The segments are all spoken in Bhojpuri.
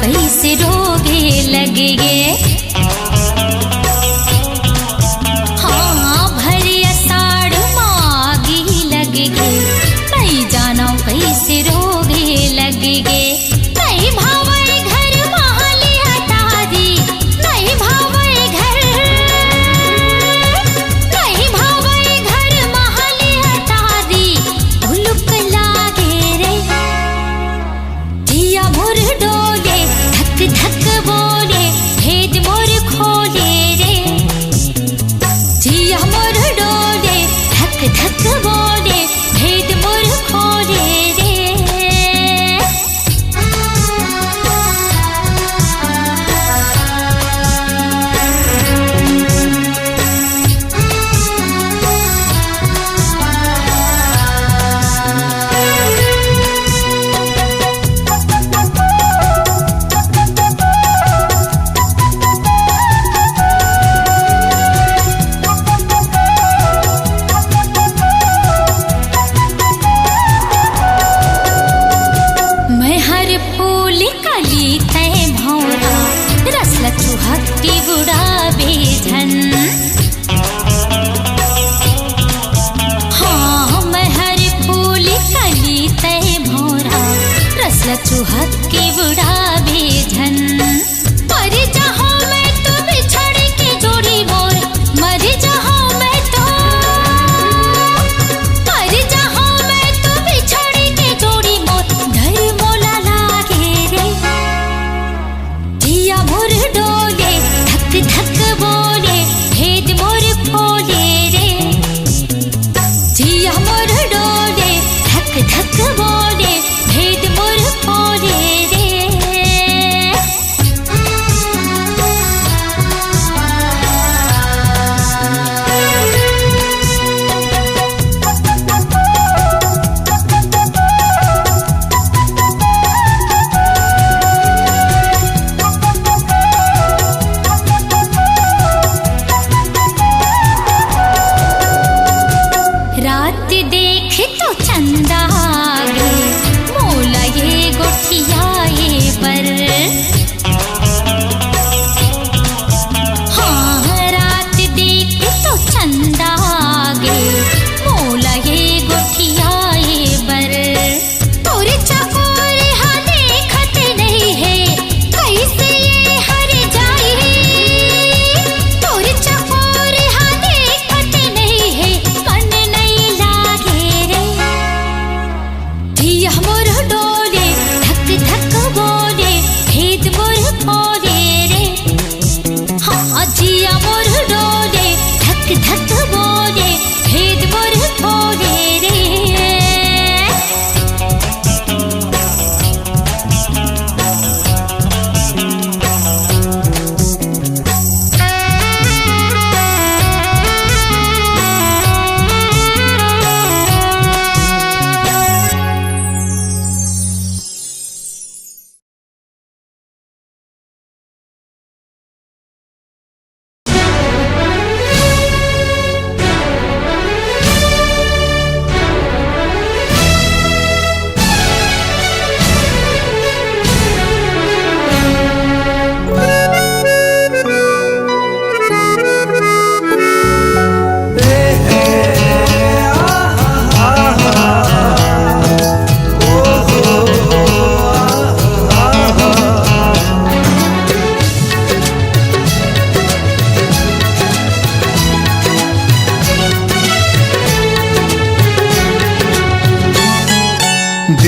कैसे रोगे लगेगे। हाँ भरी अषाढ़ मागी लगेगे, नहीं जानो कैसे रोगे लगेगे। नहीं भावे घर माली हटारी, नहीं भावे घर, नहीं भावे घर माली हटारी। भुलुक लागे रे जिया मोर डोले, धक धक बोले भेद मोर खोले रे। जिया मोर डोले, धक धक बोले भेद मोर खोले रे।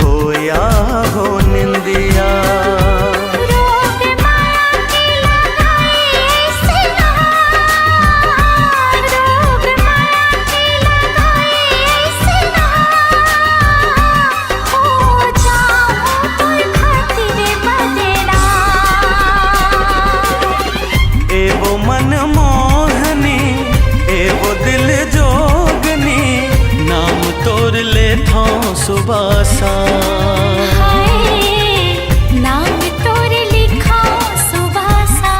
हो या हो निंदिया। रोग माया के लगाए सिला, रोग माया के लगाए सिला, हो जाऊं तोर खातिर बदला। एवो मन मोहनी एवो दिल जोगनी, नाम तोर ले था सुबह सा। नाम तोर लिखा सुबह सा।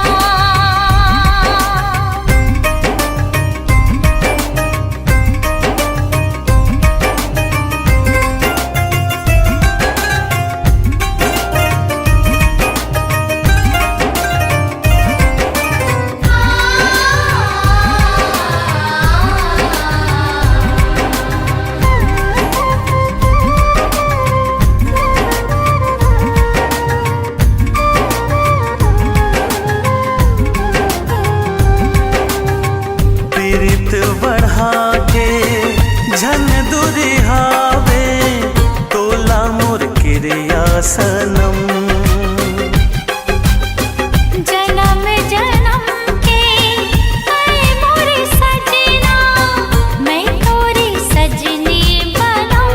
पीरित बढ़ा के झन दुरिहावे, तोला मोर क्रिया सनम। जन्म जन्म के मैं मोर सजना, मैं तोरी सजनी बनम।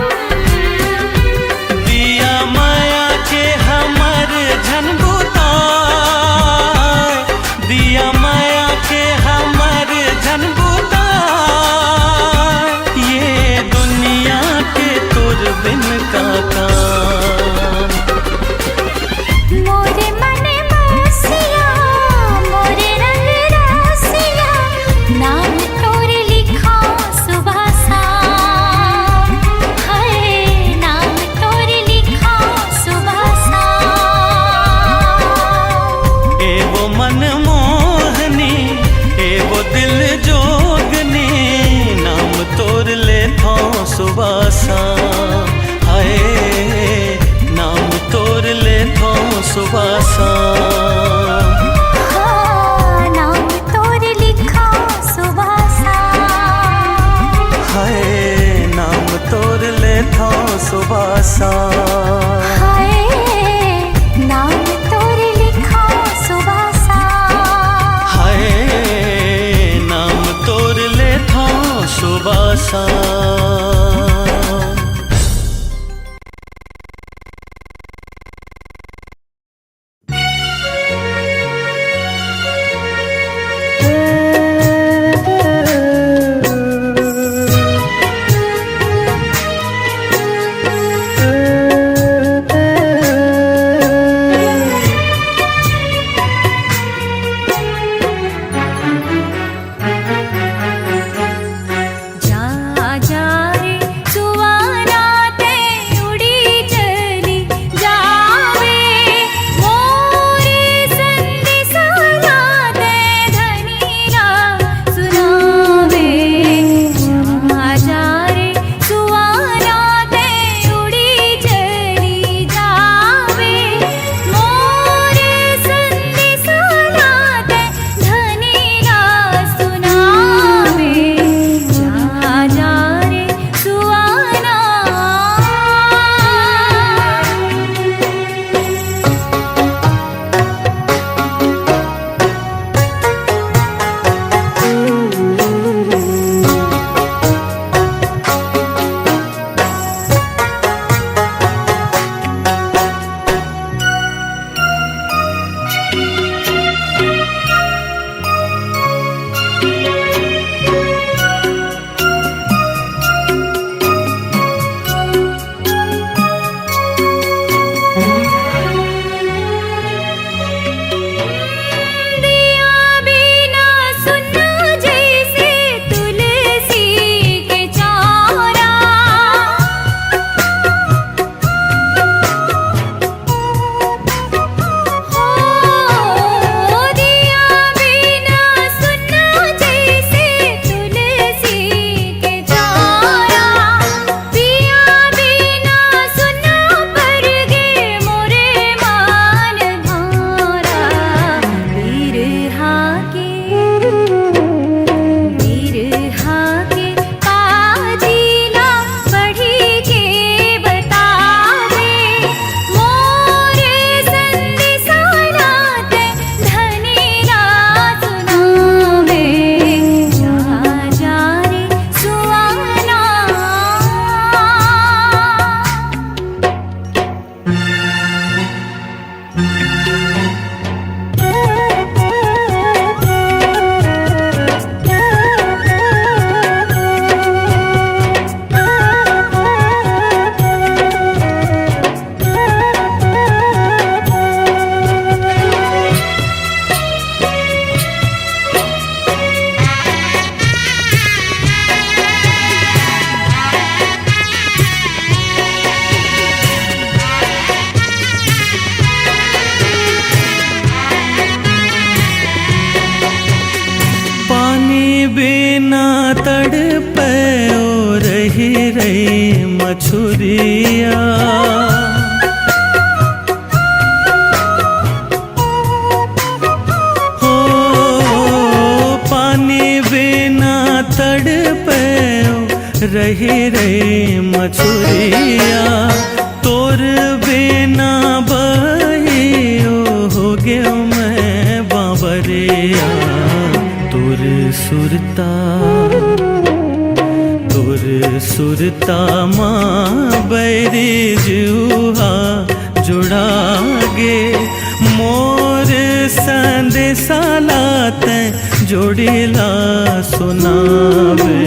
दिया माया के हमर झन बुताए, दिया माया के हमर झन बुताए। ये दुनिया के तोर बिन का काम। मोरे मन बसिया, मोरे रंग रसिया, नाम तोरे लिखा सुबह सा। है नाम तोरे लिखा सुबह सा। एवो मन मोहनी एवो दिल जोगनी, नाम तोर ले था सुबह सा। हाय नाम तोर ले था सुबह सा। नाम तोरे लिखा सुबह सा। हाय नाम तोर ले था सुबह सा। नाम तोरे लिखा सुबह सा। हाय नाम तोर ले था सुबह सा। जा रे मछुरिया। हो पानी बिना तड़पे रही रे मछुरिया, तोर बिना बहियो हो गयो मैं बाबरिया। तोर सुरता माँ बैरी जुहा जुड़ा गे, मोर संदेशा लाते जोड़ीला सुनावे।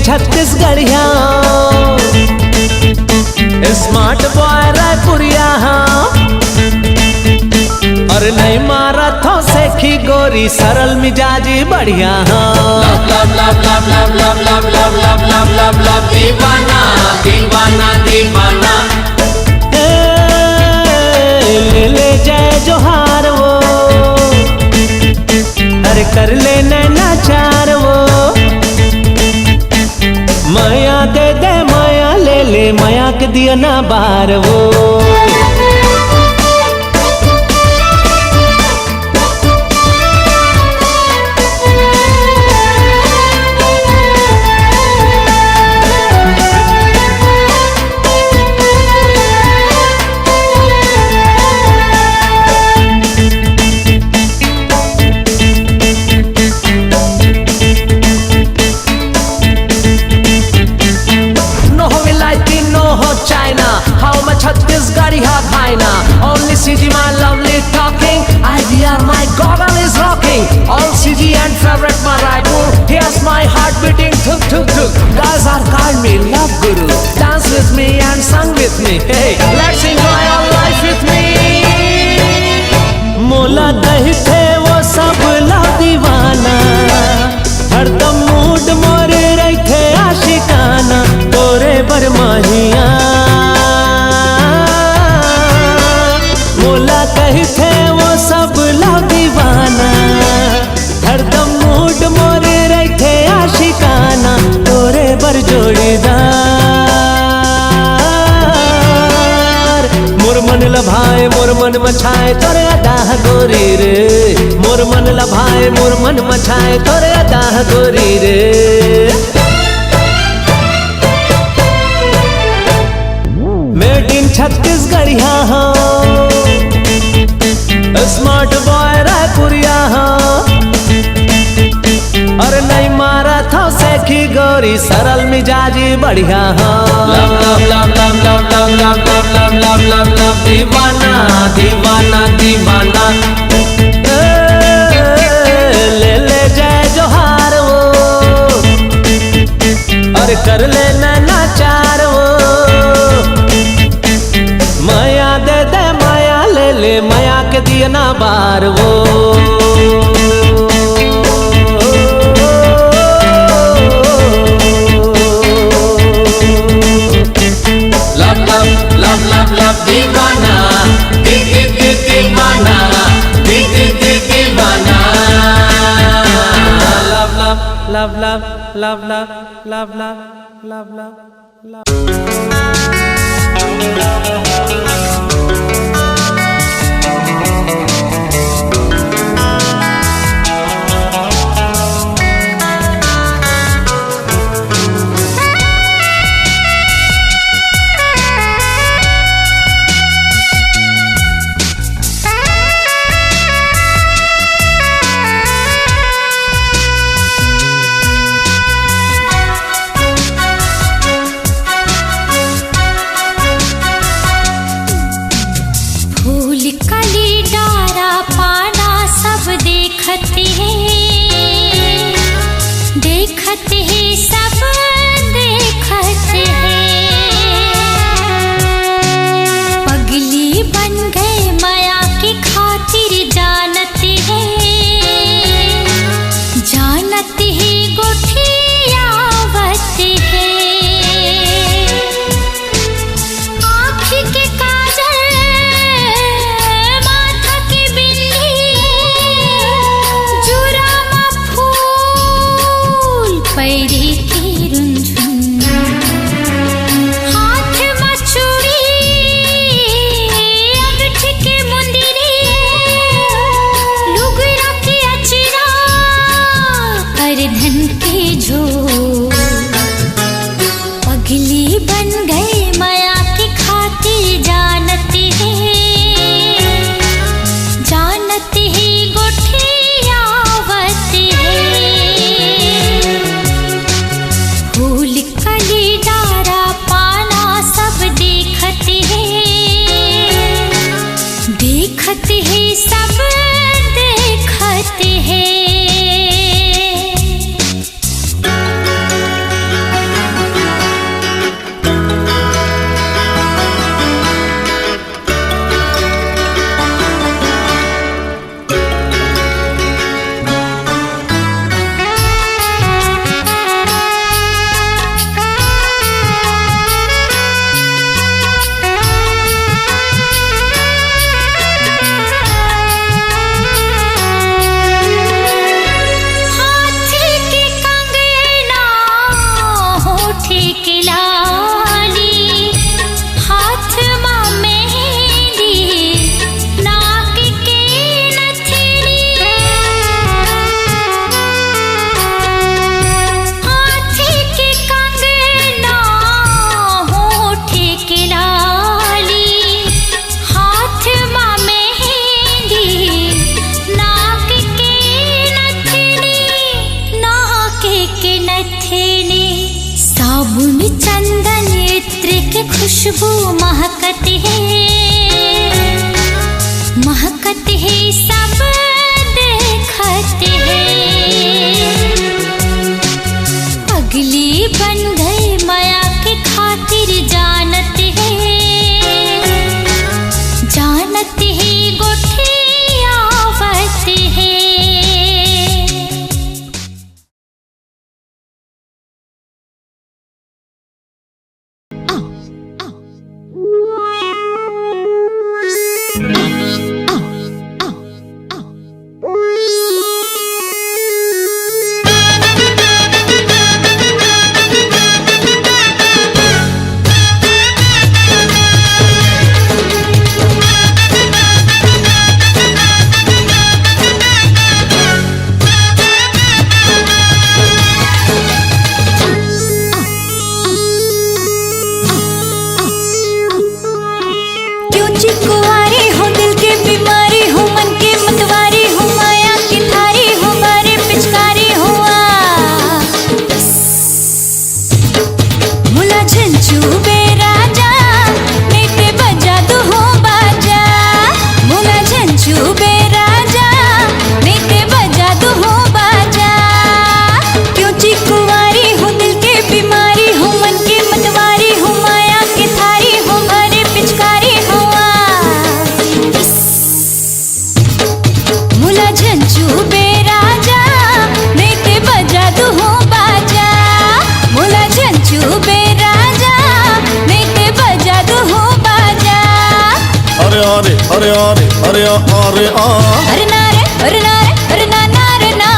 छत्तीसगढ़िया स्मार्ट बॉय रायपुरिया, और नहीं मारा थो सेखी गोरी सरल मिजाजी बढ़िया। दीवाना दीवाना दीवाना ले ले जय जोहार वो, अरे कर ले नैना चार वो। माया दे दे माया ले ले माया के दिया ना बार वो। Chhattisgarhi ha bhaina, only CG my lovely talking, idea my goggle is rocking, all CG and favorite my Raipur, here's my heart beating thuk thuk thuk. Guys are called me love guru, dance with me and sing with me, hey let's enjoy our life with me. मोला दही थे वो सब ला दीवाना, हरदम मूड मोरे रही थे आशिकाना, तोरे बरमाहिया मोला कही थे वो सब ला दीवाना, हरदम मूड मोरे रही थे आशिकाना, तोरे बर जोड़ीदार। मोर मन लभाए मोर मन मछाए तोरे अदाह गोरी रे, मोर मन लभाए मोर मन मछाए तोरे अदाह गोरी रे। मेड इन छत्तीसगढ़िया हो, स्मार्ट बॉय रायपुरिया हो, और नहीं मारा था सेखी गोरी सरल मिजाजी बढ़िया हो। Love love love love love love love love love love love दीवाना दीवाना दीवाना ले ले जय जोहार वो, और कर ले नैना चार वो। माया दे दे माया ले ले माया के दिया ना बार वो। Love love love love love दीवाना दीवाना दीवाना। Love love love love love love love love love love खुशबू महकती है सब देखते हैं। पगली बन गए माया की खातिर जानते हैं गोठी आवत है। अरे अरे अरे अरे आ अरे ना रे अरे ना रे अरे ना ना रे ना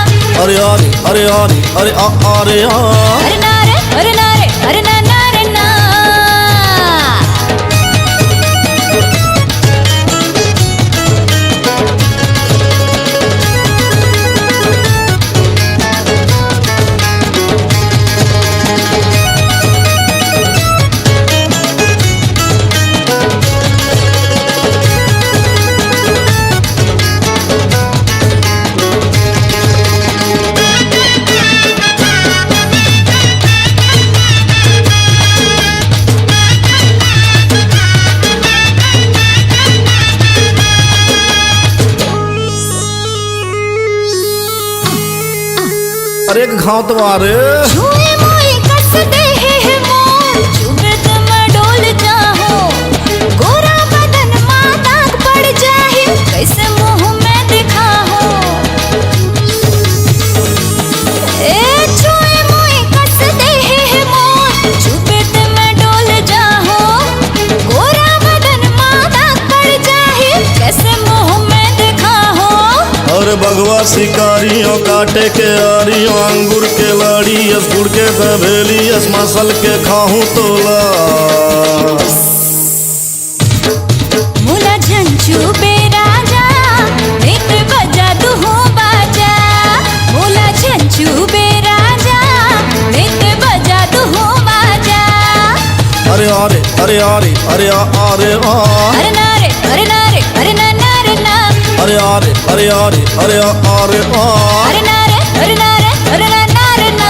अरे अरे अरे अरे अरे आ अरे आ अरे ना रे अरे ना रे अरे ना ना रे ना अरे घाव तो आ रे छुए मोई कस दे है मोर चुबे ते मैं डोल जाऊं गोरा बदन मां दाग पड़ जाए कैसे मुंह में दिखाऊं ए छुए मोई कस दे है मोर चुबे ते मैं डोल जाऊं गोरा बदन मां दाग पड़ जाए कैसे मुंह में दिखाऊं अरे बगवा शिकारियों काटे के आरियों अंगूर के लाड़ी यस गुड़ के तबेली यस मसल के खाऊं तोला मुला झंझू बे राजा नित बजा तू हो बाजा मुला झंझू बे राजा नित बजा तू हो बाजा अरे अरे अरे अरे अरे अरे अरे नारे अरे नारे अरे ना नारे ना अरे अरे अरे अरे अरे अरे अरे नारे अरे नारे अरे ना नारे ना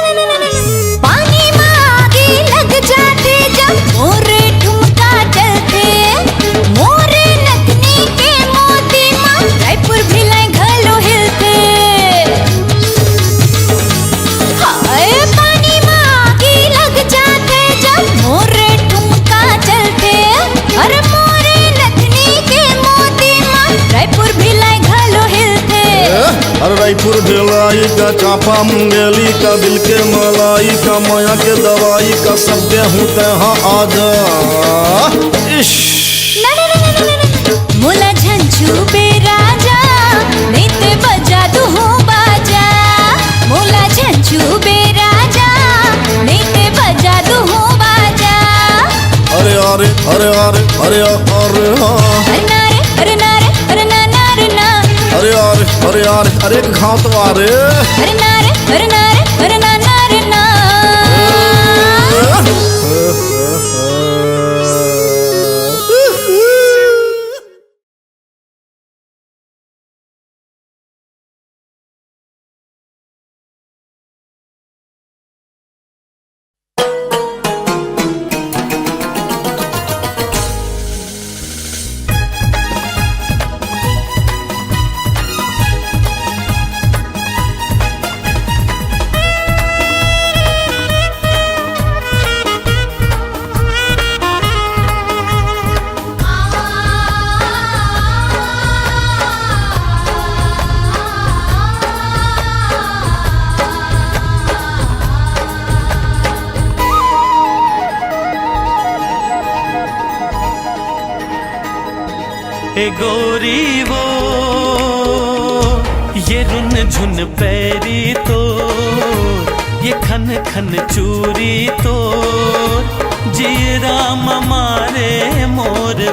पानी में आगे लग जाते जब मोरे ठुमका चलते मोरे नथनी के मोती मां रायपुर भिलाई घलो हिलते हाय पानी में आगे लग जाते जब मोरे ठुमका चलते अरे मोरे नथनी के मोती मां रायपुर भिलाई घलो हिलते अरे रायपुर भिलाई का चापा मुंगेली का दिल के मलाई का माया के दवाई का सब गेहूं तहाँ आजा इश मुला झंझू बे राजा नित बजा तू हो बाजा मुला झंझू बे राजा नित बजा तू हो बाजा अरे अरे अरे अरे अरे अरे अरे नारे अरे नारे अरे ना नारे ना अरे अरे अरे अरे अरे घाव तो आ रे अरे नारे अरे नारे अरे ना नारे ना ए गोरी वो ये रुन झुन पैरी तो ये खन खन चूरी तो जीरा मारे मोर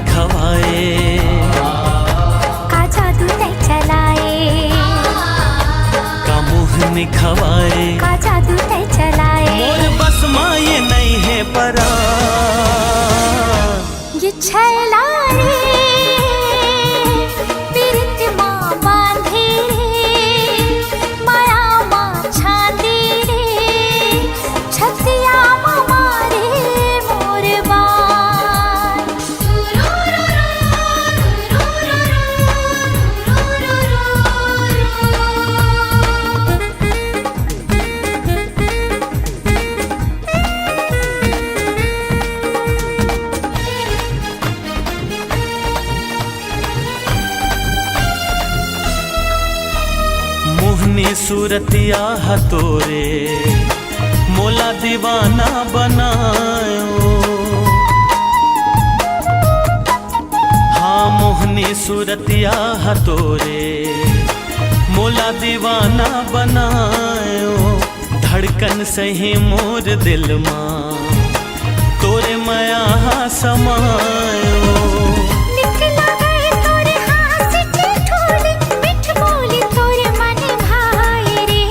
खवाए का जादू तय चलाए का मुँह खवाए का जादू तय चलाए मोर बस माँ ये नहीं है परा ये छैला रे पीरित माँ बांधे रे माया माँ छांदे रे छतिया माँ मारे मोर मोहनी सूरतिया हतोरे मोला दीवाना बनायो हाँ मोहनी सूरतिया हतोरे मोला दीवाना बनायो धड़कन सही मोर दिल मां तोरे माया समायो निकला गए तोरे हाथ से ठोली मिठ बोली तोरे मन भाए रे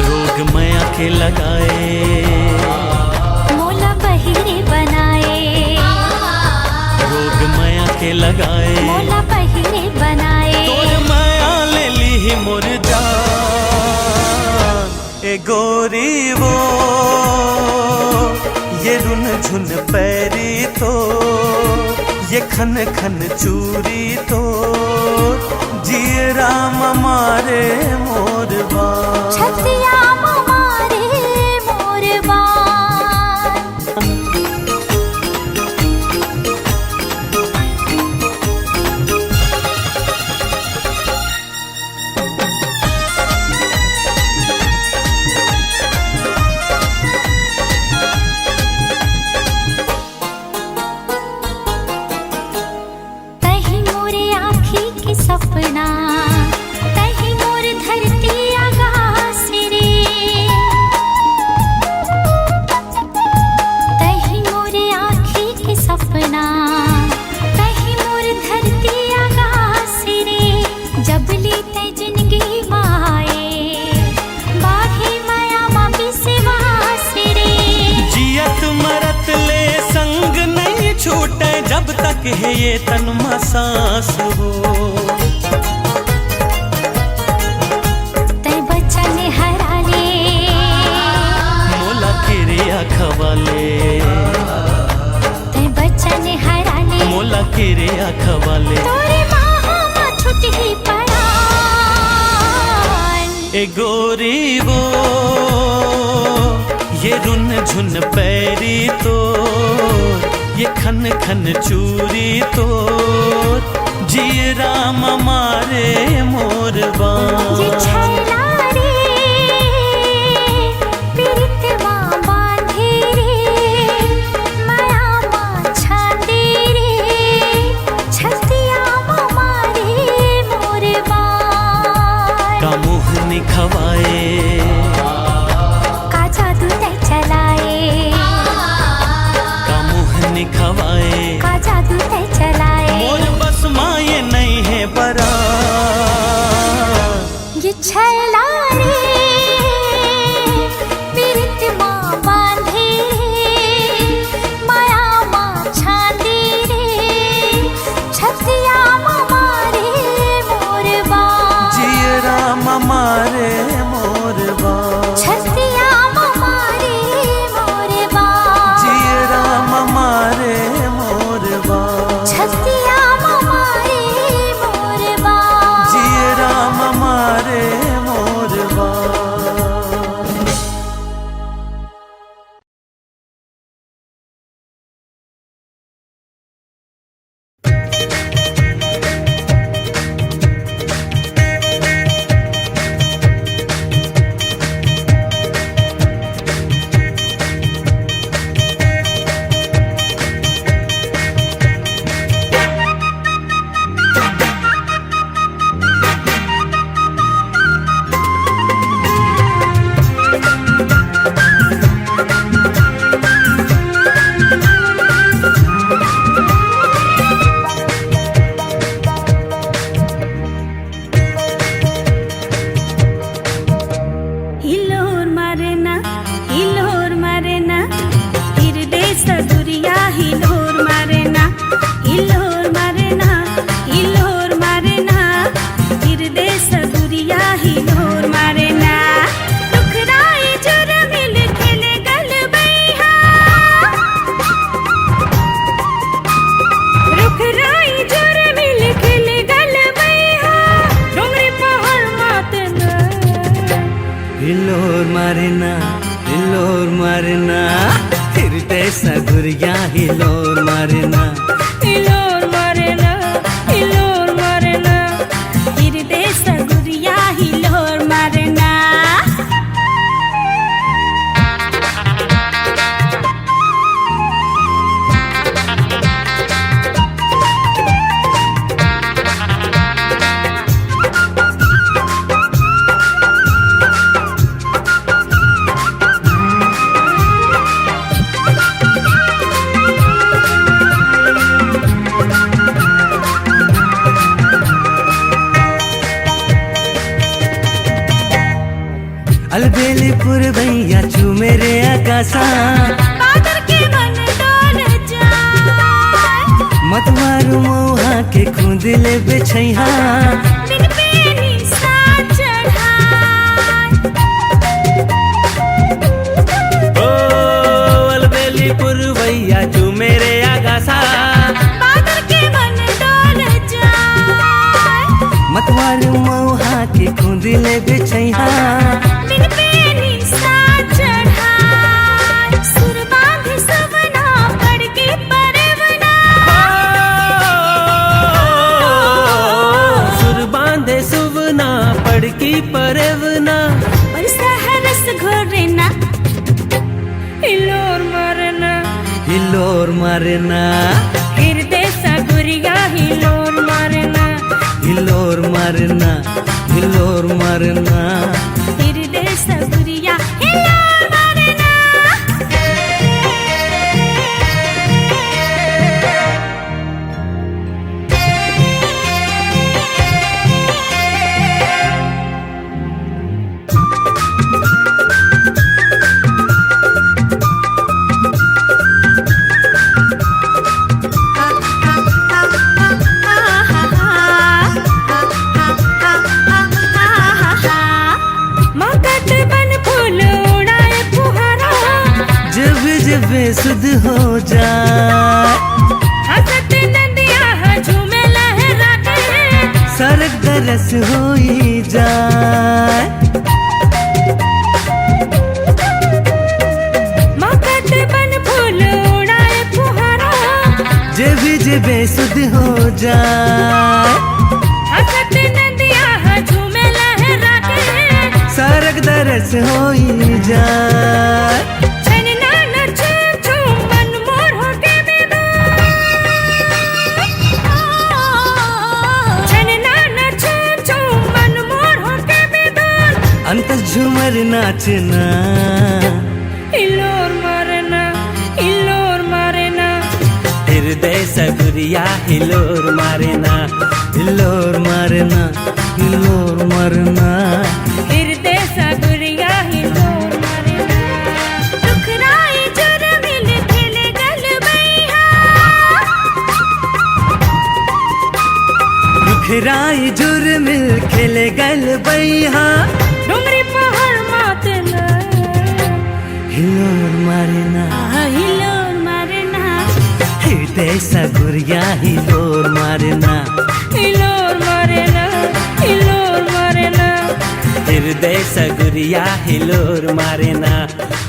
रोग माया के लगाए मोला बहिरे बनाए रोग माया के लगाए मोला बहिरे बनाए तोरे माया ले ली मोर जान ए गोरी वो ये रुन झुन पैरी तो ये खन खन चूरी तो जिए राम मारे मोरबा छतिया मारे मोरबान तही मोरे आँखी के सपना तही मोर धरती आकाश रे तही मोरे आँखी के सपना तही मोर धरती आकाश रे जबली ते जिंदगी माए बाहे माया मा विश्वास रे जियत मरत ले संग नहीं छूटे जब तक है ये तन में सांस हो तै बच्चा ने हरा ले मोला किरिया खवाले तै बच्चा ने हरा ले मोला किरिया खवाले तोरे माँ छुट ही पड़ान ए गोरी वो ये रुन झुन पैरी तो ये खन खन चूरी तो जिए राम मारे मोरबा ये छैला रे पीरित माँ बांधे रे माया माँ छांदे रे छतिया माँ मारे मोरबान का मुहनी खवाए का जादू तै चलाए का मुहनी खवाए का जादू तै चलाए मोर बस माये नहीं है बरा ये छैला रे पीरित माँ बांधे रे माया माँ छांदे रे छतिया माँ मारे मोरबान जिए राम मारे मोरबा छतिया माँ मारे मोरबान जिए राम मारे मोरबा छतिया माँ मारे मोरबान जिए राम मारे मोरबा हिलोर मारना हिरदेश दुरिया हिलोर मारना हिरदेश दुरिया हिलोर मारना रुखराई जुर मिल खेल गल बैहा रुखराई जुर मिल खेल गल बैहा डोंगरी पहाड़ मातना हिलोर मारना फिरते सगुरिया हिलोर मारना हिलोर मारना हिरदेश गुरिया हिलोर मारना अगासा बादर के मन डोल जाए मतवारू मौहा के खुदिले बेछैहा बिन पेनी सा चढ़ाए ओ अलबेली पुरवैया तू मेरे आगासा बादर के मन डोल जाए मतवारू मौहा के खुदिले बेछैहा बिन पेनी सा चढ़ाए सुर बांध सवना पड़ के परवना सुर बांधे सुवना पड़की परवना पर सहरस घोरना हिलोर मरना हिलोर मारना हृदय सा गुरिया हिलोर मरना हिलोर मारना हिलोर मारना हृदय सा गुरिया हिलोर मरना मगध बन फूल उड़ाए फुहारा जब जब सुध हो जाए हसत नदिया झूमे लहरा के सरक दरस हो जाए मगध बन फूल उड़ाए फुहारा जब जब सुध हो जाए हसत नदिया झूमे लहरा के सरक दरस हो जाए छनना नच झूम मन मोर हो के बेदार छनना नच झूम मन मोर हो के बेदार अंत झूमर नाचना हिलोर मरना हृदय सगुरिया हिलोर मारेना हिलोर मारना हिलोर मारना हृदय सा गुरिया हिलोर मरना दुखराई जुर मिल खेले गल बैहा रुखराई जुर मिल खेले गल बैहा डोंगरी पहाड़ मातना हिलोर मारना हिलोर मरना हृदय सगुरिया हिलोर मारना हिलोर मरना हिलोर मरना हृदय सगुरिया हिलोर मारेना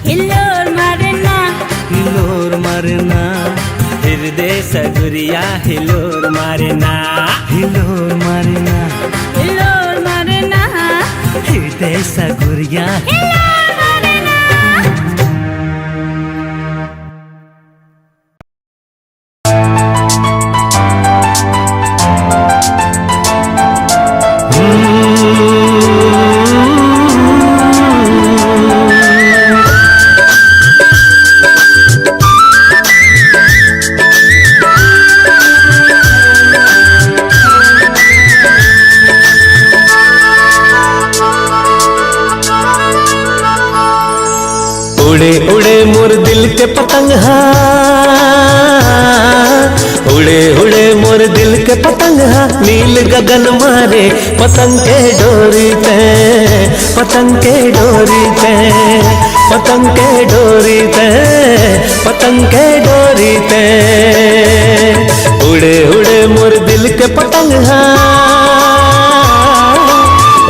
हिलोर मरना हिलोर मारना हृदय सगुरिया हिलोर मारेना हिलोर मारना हिलोर मरना हृदय सगुरिया हिलोर मरना उड़े उड़े मोर दिल के पतंग हा उड़े उड़े मोर दिल के पतंग हा नील गगन मारे पतंग के डोरी पे पतंग के डोरी पे पतंग के डोरी पे पतंग के डोरी पे उड़े उड़े मोर दिल के पतंग हा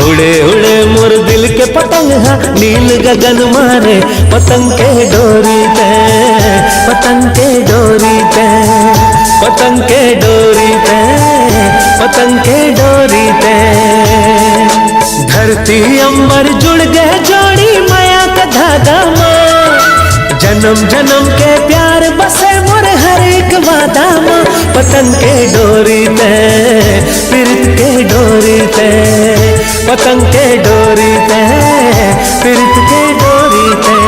उड़े उड़े मोर दिल के पतंग हा नील गगन मारे पतंग के डोरी पे पतंग के डोरी पे पतंग के डोरी पे पतंग के डोरी पे धरती अंबर जुड़ गए जोड़ी माया का धागा माँ जन्म जन्म के प्यार बसे मोर हर एक वादा माँ पतंग के डोरी पे प्रीत के डोरी पे पतंग के डोरी पे प्रीत के डोरी पे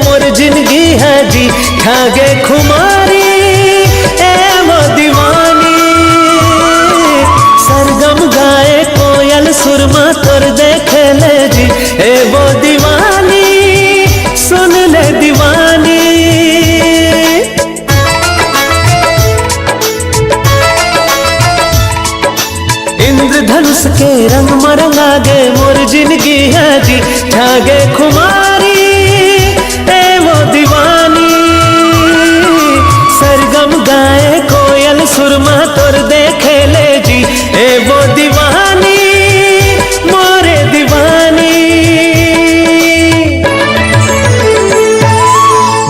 मोर जिंदगी है जी ठागे खुमारी ए वो दीवानी सरगम गाए कोयल सुरमा तोर देखे ले जी ए वो दीवानी सुन ले दीवानी इंद्रधनुष के रंग मरंगा गे मोर जिंदगी है जी ठागे खुमारी ए वो दीवानी सरगम गाए कोयल सुरमा तोर देखे ले जी ए वो दीवानी मोरे दीवानी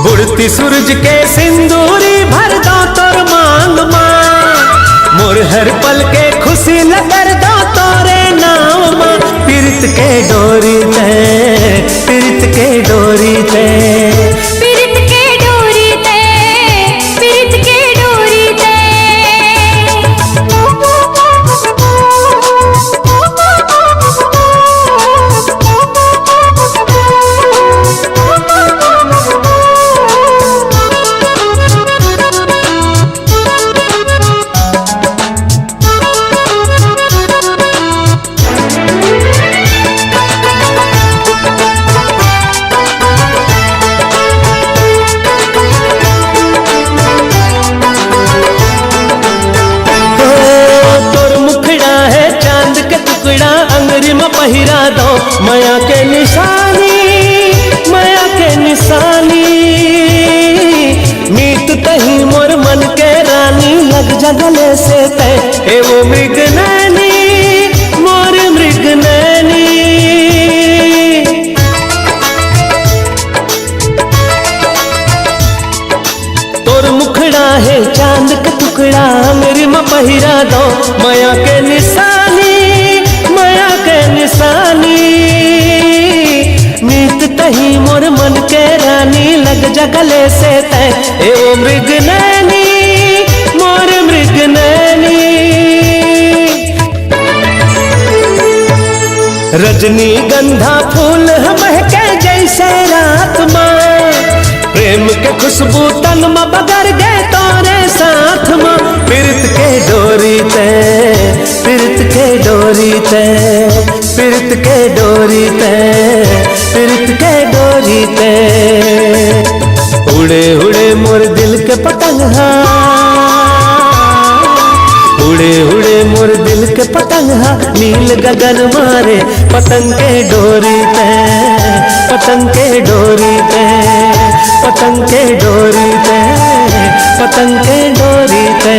बुढ़ती सूरज के सिंदूरी भर दो तोर मांग मां मोर हर पल के खुशी लगर दो तोरे नाम मां पीरत के डोरी ते पीरत के डोरी ते पीरत के डोरी ते पीरत के डोरी ते अंगरी में पहिरा दो माया के निशानी माया के निशानी मीत तही मोर मन के रानी लग जगले से ते ए वो मृग नैनी मोर मृग नैनी तोर मुखड़ा है चांद का टुकड़ा अंगरी में पहिरा दो माया के निशानी माया के निशानी मीत तही मोर मन के रानी लग जगले से ते ए वो मृग नैनी मोर मृग नैनी रजनी गंधा फूल महके जैसे रात मां प्रेम के खुशबू तन में बगर गए तोरे साथ मां पीरत के डोरी ते पीरत के डोरी ते पीरत के डोरी ते पीरत के डोरी ते उड़े उड़े मोर दिल के पतंग उड़े उड़े मोर दिल के पतंग नील गगन मारे पतंग के डोरी ते पतंग के डोरी ते पतंग के डोरी ते पतंग के डोरी ते